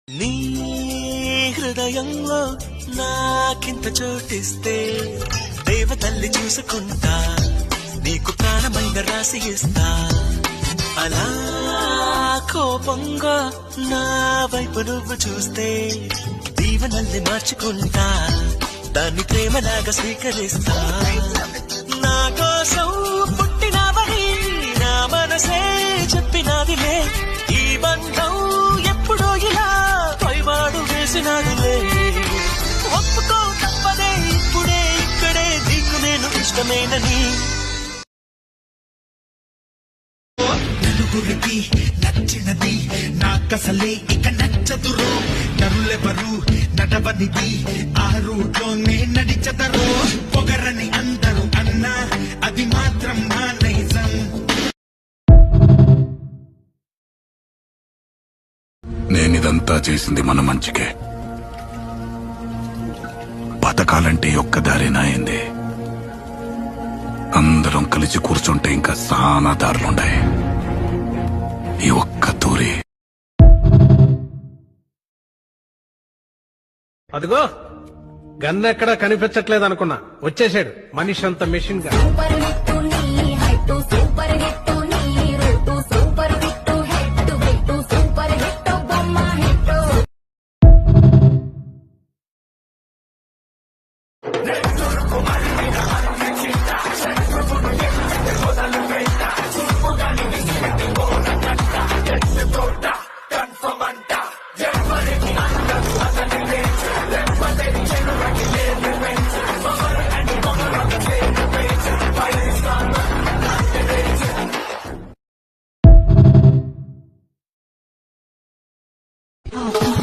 నీ హృదయంలో నాకింత చోటిస్తే దేవతల్లి చూసుకుంటా, నీకు ప్రాణమైన రాసి ఇస్తా. అలా కోపంగా నా వైపు నువ్వు చూస్తే దీవెనల్ని మార్చుకుంటా, దాన్ని ప్రేమలాగా స్వీకరిస్తా. నా కోసం పుట్టినవని నా మనసే చెప్పినదిలే, ఈ బంధం ఎప్పుడో ఇలా పైవాడు వేసినాడులే. ఒప్పుకో తప్పదే, ఇప్పుడే ఇక్కడే నీకు నేను ఇష్టమేనని. నలుగురికి నచ్చినది నాకసలే ఇక నచ్చదురో, నరులెవరు నడవనిది ఆ రూట్లోనే నడిచదరో. పొగరని అందరూ అన్నా అది మాత్రం నా నైజం. నేనిదంతా చేసింది మన మంచికే. బతకాలంటే ఒక్క దారేనా అయింది. అందరం కలిసి కూర్చుంటే ఇంకా చాలా దారులుండాయి. ఈ ఒక్క తూరి అదిగో గన్ ఎక్కడా కనిపించట్లేదు అనుకున్నా, వచ్చేసాడు మనిషి అంత మెషిన్ గా. సూపర్ హిట్ నీ హైట్ సూపర్ హిట్ నీ root super hit head weight super hit బొమ్మ హిట్.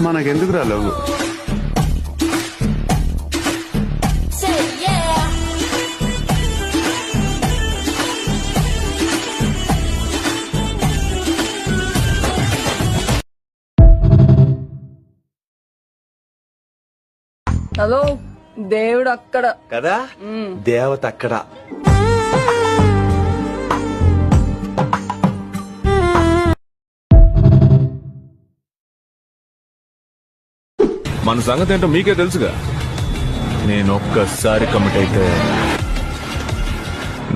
మనకెందుకు రాలేవు? Say yeah. హలో, దేవుడు అక్కడ కదా, దేవత అక్కడ. మన సంగతి ఏంటో మీకే తెలుసుగా. నేను ఒక్కసారి కమిట్ అయితే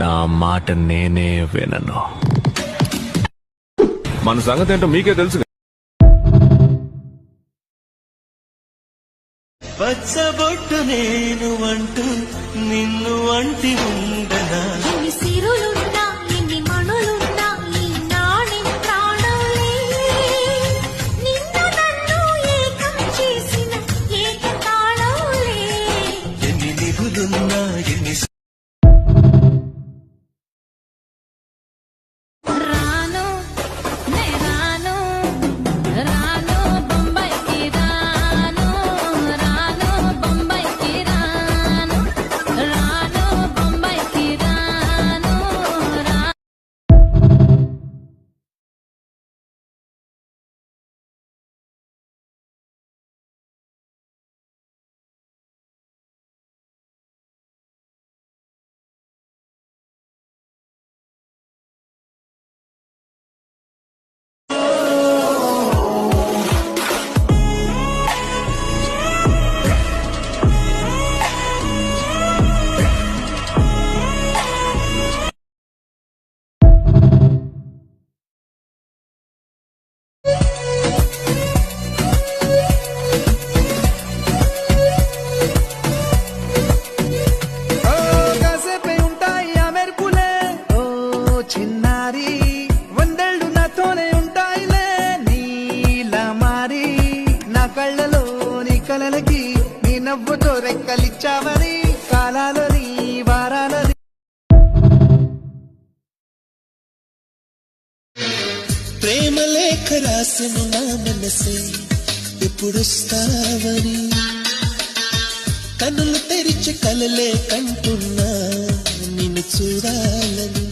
నా మాట నేనే వినను. మన సంగతి ఏంటో మీకే తెలుసుగా. పచ్చబొట్టు నేను అంటూ నిన్ను అంటి ఉండనా, ఎన్ని సిరులున్నా ఎన్ని మణులున్నా ఈ నాణి ప్రాణాలే, నిన్ను నన్ను ఏకం చేసిన ఏకతాళాలే. ఎన్ని నిధులున్నా ఎన్ని రాను నే రాను రాను బొంబాయికి రాను రాను బొంబాయికి రాను రాను బొంబాయికి రాను రా. కాసేపే ఉంటాయి ఆ మెరుపులే ఓ చిన్నారి, వందేళ్ళు నాతోనే ఉంటాయిలే నీలా మారి. నా కళ్ళలో నీ కలలకి నీ నవ్వుతో రెక్కలిచ్చావని, కాలాలని వారాలని ప్రేమ లేఖ రాసిన నా మనసే ఎప్పుడొస్తావని, కన్నులు తెరిచి కలలే కంటున్నా నిన్ను చూడాలని.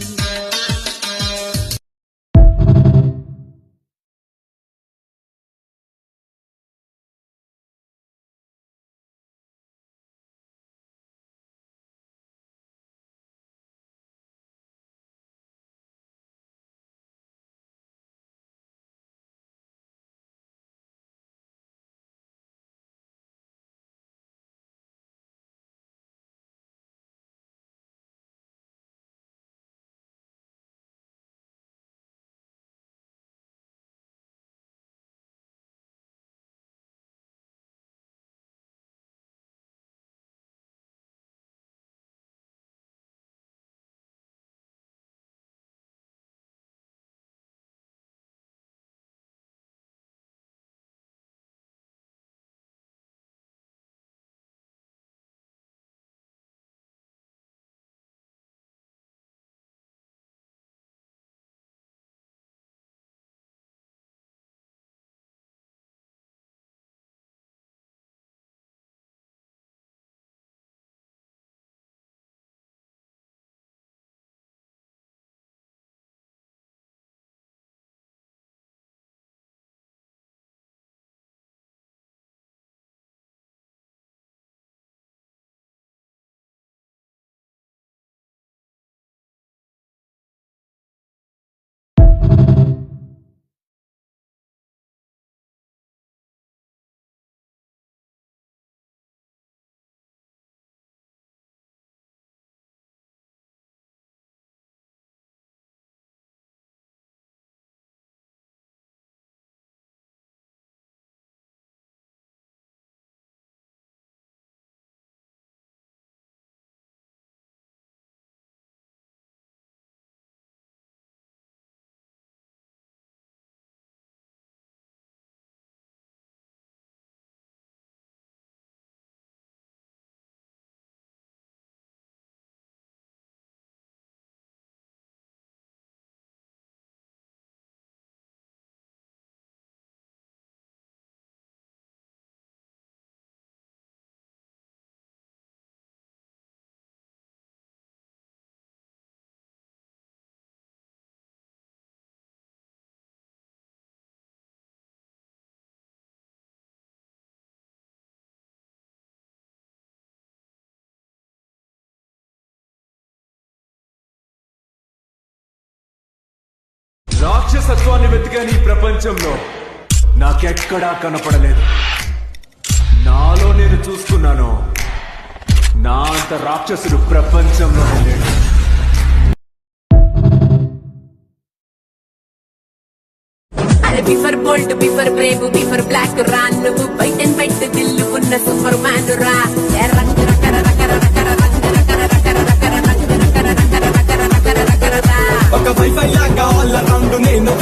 రాక్షసత్వాన్ని వెతికాను ఈ ప్రపంచంలో, నాకెక్కడా కనపడలేదు. నాలో నేను చూసుకున్నాను, నా అంత రాక్షసుడు ప్రపంచంలో లేడు. అరే బిఫర్ బోల్ట్ బిఫర్ బ్రేవ్ బిఫర్ బ్లాక్ రా నువ్వు బయట బయట దిల్లు ఉన్న సూపర్ మ్యాన్ రా రంగు రకర రకర రకర రంగు రకర రకర రకర రంగు రకర రకర రకర రకర రకర రా ఒక వైఫై లాగా ఆల్ అరౌండ్ నేను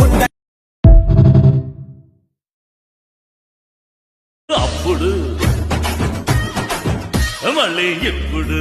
అప్పుడు మళ్ళీ ఎప్పుడు